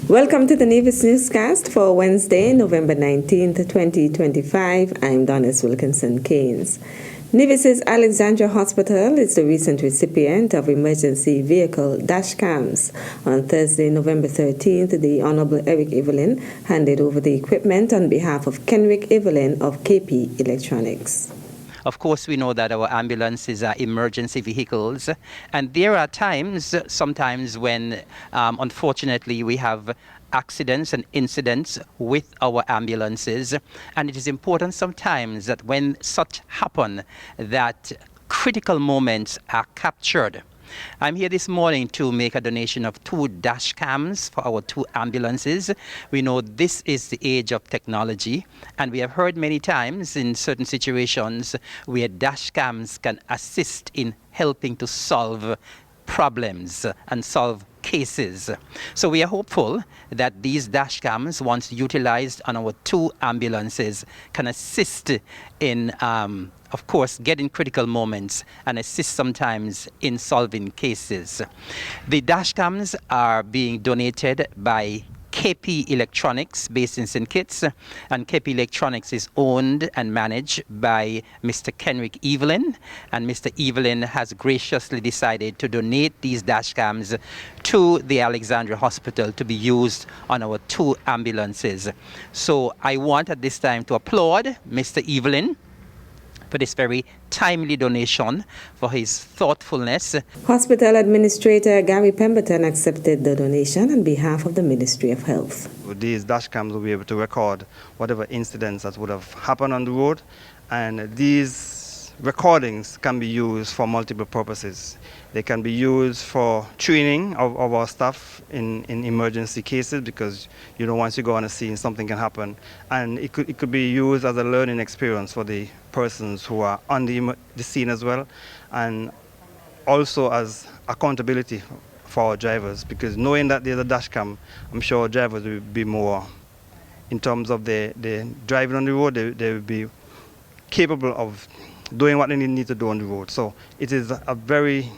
Welcome to the Nevis Newscast for Wednesday, November 19th, 2025. I'm Donis Wilkinson Keynes. Nevis's Alexandra Hospital is the recent recipient of emergency vehicle dash cams. On Thursday, November 13th, the Honorable Eric Evelyn handed over the equipment on behalf of Kenrick Evelyn of KP Electronics. Of course, we know that our ambulances are emergency vehicles, and there are times, sometimes when, unfortunately, we have accidents and incidents with our ambulances, and it is important sometimes that when such happen, that critical moments are captured. I'm here this morning to make a donation of 2 dash cams for our 2 ambulances. We know this is the age of technology, and we have heard many times in certain situations where dash cams can assist in helping to solve problems and solve cases. So we are hopeful that these dash cams, once utilized on our 2 ambulances, can assist in of course, getting critical moments and assist sometimes in solving cases. The dash cams are being donated by KP Electronics based in St. Kitts, and KP Electronics is owned and managed by Mr. Kenrick Evelyn, and Mr. Evelyn has graciously decided to donate these dash cams to the Alexandra Hospital to be used on our 2 ambulances. So I want at this time to applaud Mr. Evelyn for this very timely donation, for his thoughtfulness. Hospital Administrator Gary Pemberton accepted the donation on behalf of the Ministry of Health. With these dash cams, we'll be able to record whatever incidents that would have happened on the road, and these recordings can be used for multiple purposes. They can be used for training of our staff in emergency cases, because once you go on a scene, something can happen. And it could be used as a learning experience for the persons who are on the scene as well, and also as accountability for our drivers, because knowing that there's a dash cam, I'm sure drivers will be more, in terms of their driving on the road, they will be capable of doing what they need to do on the road. So it is a very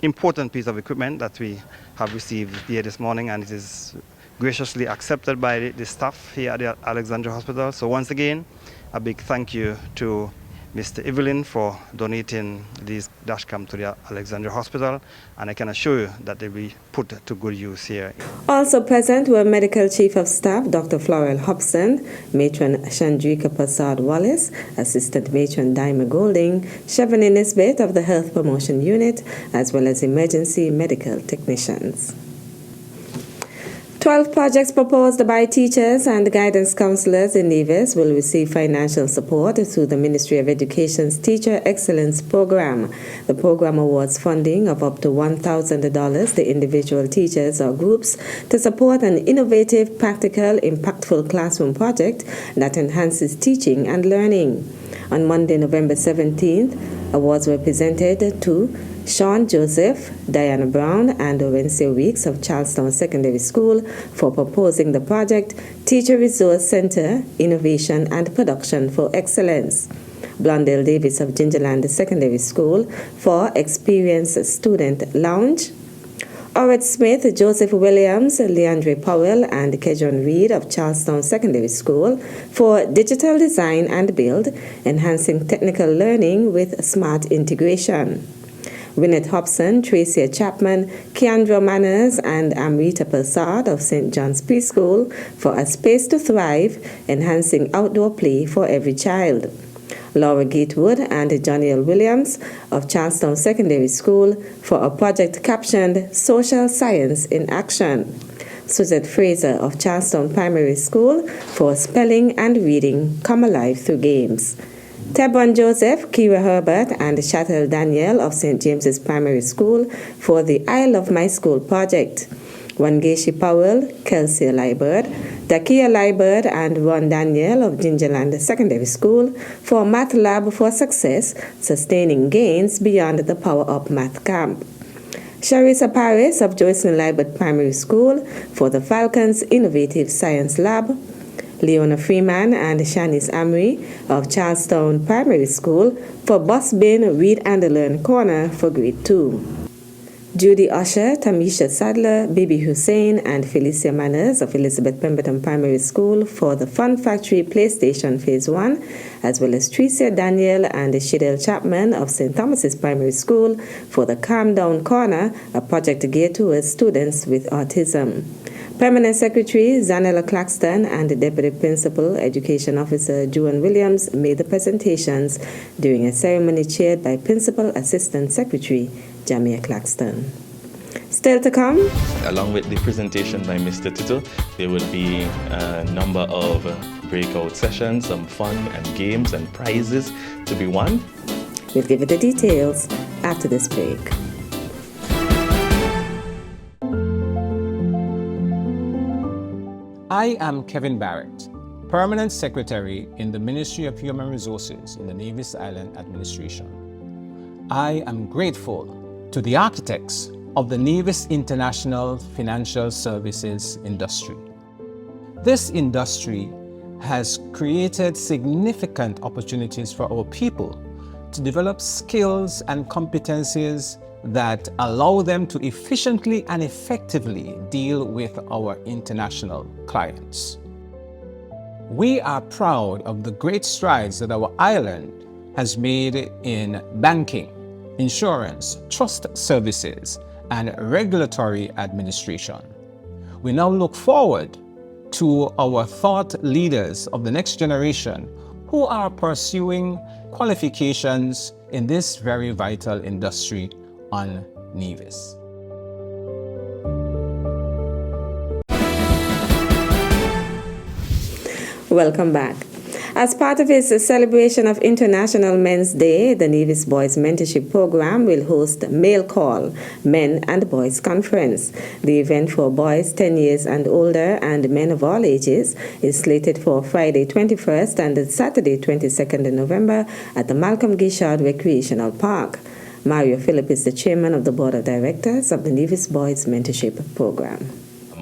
important piece of equipment that we have received here this morning, and it is graciously accepted by the staff here at the Alexandra Hospital. So once again, a big thank you to Mr. Evelyn for donating these dash cams to the Alexandra Hospital, and I can assure you that they will be put to good use here. Also present were Medical Chief of Staff Dr. Florel Hobson, Matron Chandrika Prasad Wallace, Assistant Matron Daima Golding, Chevrolet Nisbet of the Health Promotion Unit, as well as emergency medical technicians. 12 projects proposed by teachers and guidance counselors in Nevis will receive financial support through the Ministry of Education's Teacher Excellence Program. The program awards funding of up to $1,000 to individual teachers or groups to support an innovative, practical, impactful classroom project that enhances teaching and learning. On Monday, November 17th, awards were presented to Sean Joseph, Diana Brown, and Orencio Weeks of Charlestown Secondary School for proposing the project Teacher Resource Center, Innovation and Production for Excellence. Blondell Davis of Gingerland Secondary School for Experience Student Lounge. Orett Smith, Joseph Williams, Leandre Powell, and Kejon Reed of Charlestown Secondary School for Digital Design and Build, Enhancing Technical Learning with Smart Integration. Winnet Hobson, Tracia Chapman, Keandra Manners, and Amrita Prasad of St. John's Preschool for A Space to Thrive, Enhancing Outdoor Play for Every Child. Laura Gatewood and Johnny L. Williams of Charlestown Secondary School for a project captioned Social Science in Action. Suzette Fraser of Charlestown Primary School for Spelling and Reading Come Alive Through Games. Tebron Joseph, Kira Herbert, and Chattel Daniel of St. James's Primary School for the I Love My School project. Wangeshi Powell, Kelsey Liebert, Takia Liebert, and Ron Daniel of Gingerland Secondary School for Math Lab for Success, Sustaining Gains Beyond the Power Up Math Camp. Sharissa Paris of Joycelyn Liebert Primary School for the Falcons Innovative Science Lab. Leona Freeman and Shanice Amri of Charlestown Primary School for Bus Bin Read and Learn Corner for Grade 2. Judy Usher, Tamisha Sadler, Bibi Hussein, and Felicia Manners of Elizabeth Pemberton Primary School for the Fun Factory PlayStation Phase 1, as well as Tricia Daniel and Shidel Chapman of St. Thomas's Primary School for the Calm Down Corner, a project geared towards students with autism. Permanent Secretary Zanella Claxton and the Deputy Principal Education Officer Juan Williams made the presentations during a ceremony chaired by Principal Assistant Secretary Jamia Claxton. Still to come, along with the presentation by Mr. Tito, there will be a number of breakout sessions, some fun and games and prizes to be won. We'll give you the details after this break. I am Kevin Barrett, Permanent Secretary in the Ministry of Human Resources in the Nevis Island Administration. I am grateful to the architects of the Nevis International Financial Services industry. This industry has created significant opportunities for our people to develop skills and competencies that allow them to efficiently and effectively deal with our international clients. We are proud of the great strides that our island has made in banking, insurance, trust services, and regulatory administration. We now look forward to our thought leaders of the next generation who are pursuing qualifications in this very vital industry on Nevis. Welcome back. As part of its celebration of International Men's Day, the Nevis Boys Mentorship Program will host Male Call, Men and Boys Conference. The event for boys 10 years and older and men of all ages is slated for Friday 21st and Saturday 22nd of November at the Malcolm Gishard Recreational Park. Mario Phillip is the chairman of the board of directors of the Nevis Boys Mentorship Program.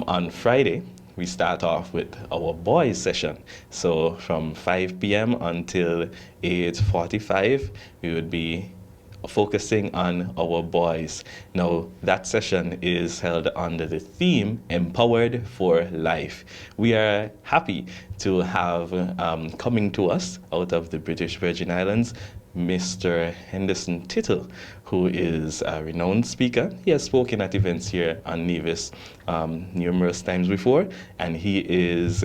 On Friday, we start off with our boys session. So from 5 p.m. until 8:45, we would be focusing on our boys. Now, that session is held under the theme Empowered for Life. We are happy to have coming to us out of the British Virgin Islands, Mr. Henderson Tittle, who is a renowned speaker. He has spoken at events here on Nevis numerous times before, and he is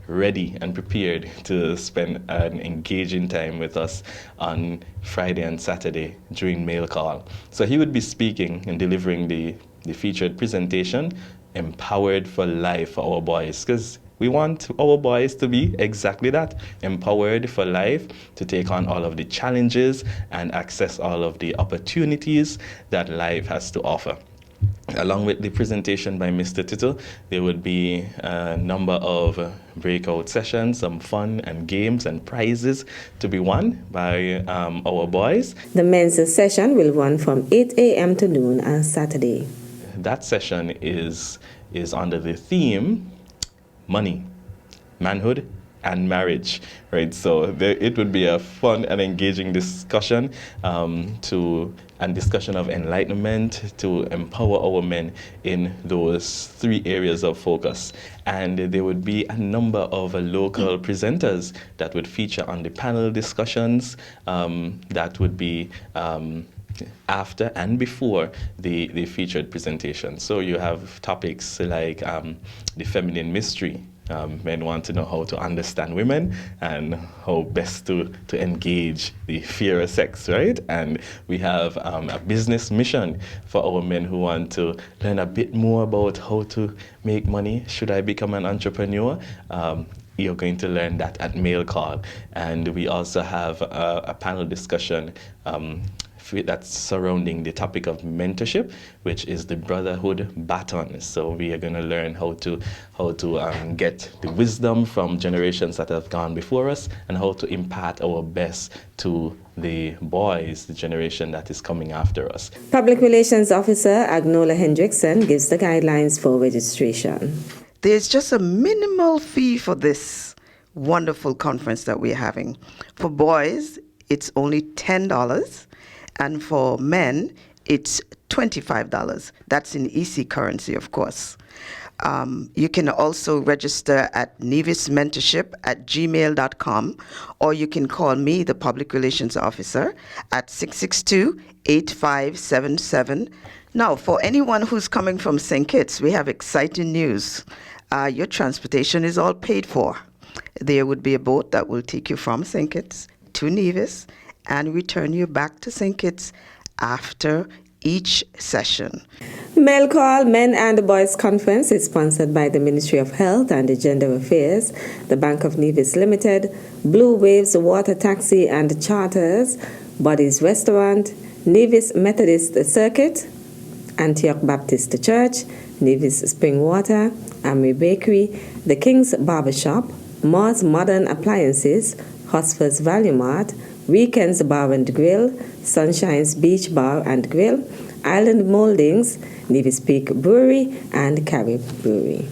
ready and prepared to spend an engaging time with us on Friday and Saturday during Mail Call. So he would be speaking and delivering the featured presentation, Empowered for Life for our boys, because we want our boys to be exactly that, empowered for life, to take on all of the challenges and access all of the opportunities that life has to offer. Along with the presentation by Mr. Tittle, there would be a number of breakout sessions, some fun and games and prizes to be won by our boys. The men's session will run from 8 a.m. to noon on Saturday. That session is under the theme money, manhood, and marriage, right? So it would be a fun and engaging discussion discussion of enlightenment to empower our men in those three areas of focus. And there would be a number of local presenters that would feature on the panel discussions that would be after and before the featured presentation. So you have topics like the feminine mystery. Men want to know how to understand women and how best to engage the fear of sex, right? And we have a business mission for our men who want to learn a bit more about how to make money. Should I become an entrepreneur? You're going to learn that at Mail Call. And we also have a panel discussion that's surrounding the topic of mentorship, which is the brotherhood baton. So we are going to learn how to get the wisdom from generations that have gone before us and how to impart our best to the boys, the generation that is coming after us. Public Relations Officer Agnola Hendrickson gives the guidelines for registration. There's just a minimal fee for this wonderful conference that we're having. For boys, it's only $10. And for men, it's $25. That's in EC currency, of course. You can also register at nevismentorship@gmail.com, or you can call me, the Public Relations Officer, at 662-8577. Now, for anyone who's coming from St. Kitts, we have exciting news. Your transportation is all paid for. There would be a boat that will take you from St. Kitts to Nevis and return you back to St. Kitts after each session. Male Call Men and Boys Conference is sponsored by the Ministry of Health and Gender Affairs, the Bank of Nevis Limited, Blue Waves Water Taxi and Charters, Buddy's Restaurant, Nevis Methodist Circuit, Antioch Baptist Church, Nevis Spring Water, Amri Bakery, The King's Barbershop, Moore's Modern Appliances, Hosford's Value Mart, Weekends Bar and Grill, Sunshine's Beach Bar and Grill, Island Moldings, Nevis Peak Brewery, and Carib Brewery.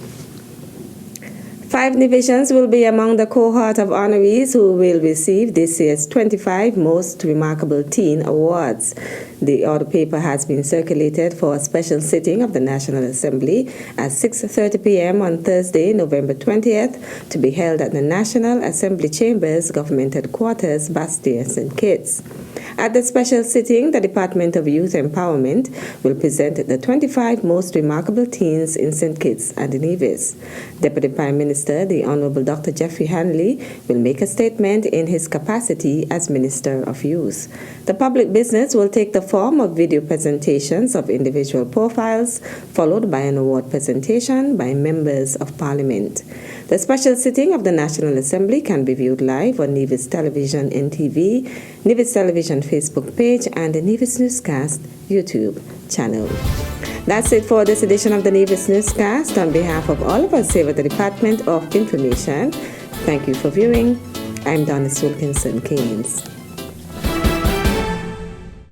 5 divisions will be among the cohort of honorees who will receive this year's 25 Most Remarkable Teen Awards. The order paper has been circulated for a special sitting of the National Assembly at 6:30 p.m. on Thursday, November 20th, to be held at the National Assembly Chambers, Government Headquarters, Bastia, St. Kitts. At the special sitting, the Department of Youth Empowerment will present the 25 most remarkable teens in St. Kitts and Nevis. Deputy Prime Minister, the Honorable Dr. Jeffrey Hanley, will make a statement in his capacity as Minister of Youth. The public business will take the form of video presentations of individual profiles, followed by an award presentation by members of Parliament. The special sitting of the National Assembly can be viewed live on Nevis Television NTV, Nevis Television Facebook page, and the Nevis Newscast YouTube channel. That's it for this edition of the Nevis Newscast. On behalf of all of us here at the Department of Information, thank you for viewing. I'm Donis Wilkinson Keynes.